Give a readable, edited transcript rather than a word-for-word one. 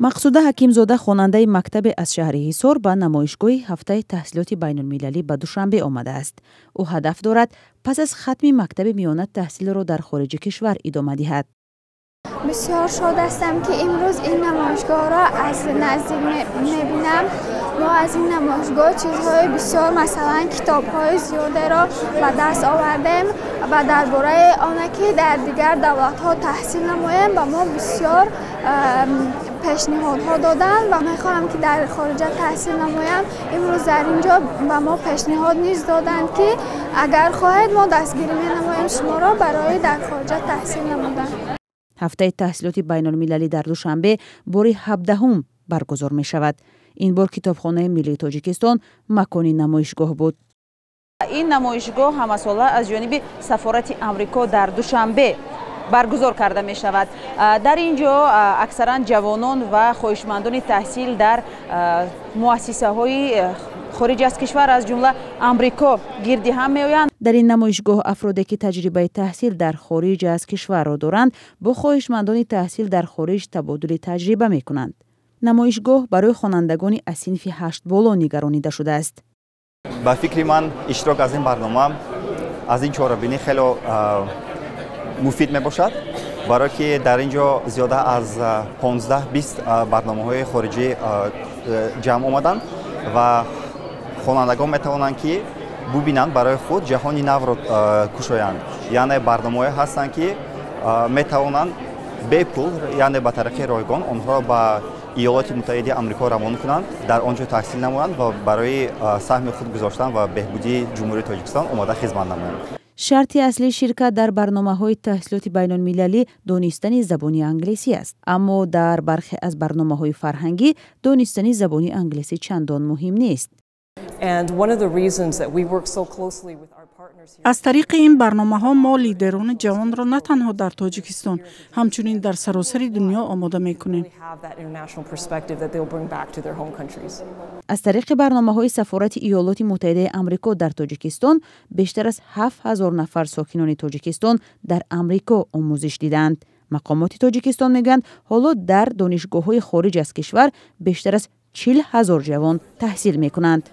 мақсуда ҳакимзода хонандаи мактабе аз шаҳри ҳисор ба намоишгоҳи ҳафтаи таҳсилоти байнулмилалӣ ба душанбе омадааст. ӯ ҳадаф дорад пас аз хатми мактаби миёна таҳсилро дар хориҷи кишвар идома диҳад. بسیار شاد هستم که امروز این نمایشگاه را از نزدیک می‌بینم. ما از این نمایشگاه چیزهای بسیار مثلا کتاب‌های زیاده را به دست آوردیم و درباره آنها که در دیگر دولت‌ها تحصیل نماییم و ما بسیار پیشنهادها دادن و می‌خواهم که در خارج تحصیل نمایم. امروز در اینجا به ما پیشنهاد نیز دادند که اگر خواهید ما دستگیری می‌نماییم شما را برای در خارج تحصیل نمودن. ҳафтаи таҳсилоти байнулмилалӣ дар душанбе бори 17-ум баргузор мешавад. ин бор китобхонаи миллии Тоҷикистон макони намоишгоҳ буд. ин намоишгоҳ ҳамасола аз ҷониби сафорати Амрико дар душанбе баргузор карда мешавад. дар ин ҷо аксаран ҷавонон ва хоҳишмандони таҳсил дар муассисаҳои хориҷ аз кишвар аз ҷумла Амрико гирди ҳам меоянд. дар ин намоишгоҳ афроде ки таҷрибаи таҳсил дар хориҷ аз кишварро доранд бо хоҳишмандони таҳсил дар хориҷ табодули таҷриба мекунанд. намоишгоҳ барои хонандагони аз синфи 8 боло нигаронида шудааст. ба фикри ман иштирок аз ин барнома аз ин чорабинӣ хело муфид мебошад, барое ки дар ин ҷо зиёда аз 15-20 барномаҳои хориҷӣ ҷамъ омаданд ва хонандагон метавонанд ки бубинанд барои худ ҷаҳони навро кушоянд. яъне барномаҳое ҳастанд ки метавонанд бепул, яъне ба тариқи ройгон онҳо ба иёлоти муттаҳидаи Амрико равона кунанд, дар он ҷо таҳсил намоянд ва барои саҳми худ гузоштан ва беҳбудии ҷумҳурии Тоҷикистон омода хизмат намоянд. шарти аслии ширкат дар барномаҳои таҳсилоти байнулмилалӣ донистани забони англисӣ аст, аммо дар бархе аз барномаҳои фарҳангӣ донистани забони англисӣ чандон муҳим нест. аз тариқи ин барномаҳо мо лидерони ҷавонро на танҳо дар Тоҷикистон, ҳамчунин дар саросари дунё омода мекунем. аз тариқи барномаҳои сафорати иёлоти муттаҳидаи Амрико дар Тоҷикистон бештар аз 7000 нафар сокинони Тоҷикистон дар Амрико омӯзиш диданд. мақомоти Тоҷикистон мегӯянд ҳоло дар донишгоҳҳои хориҷ аз кишвар бештар аз 40,000 ҷавон таҳсил мекунанд.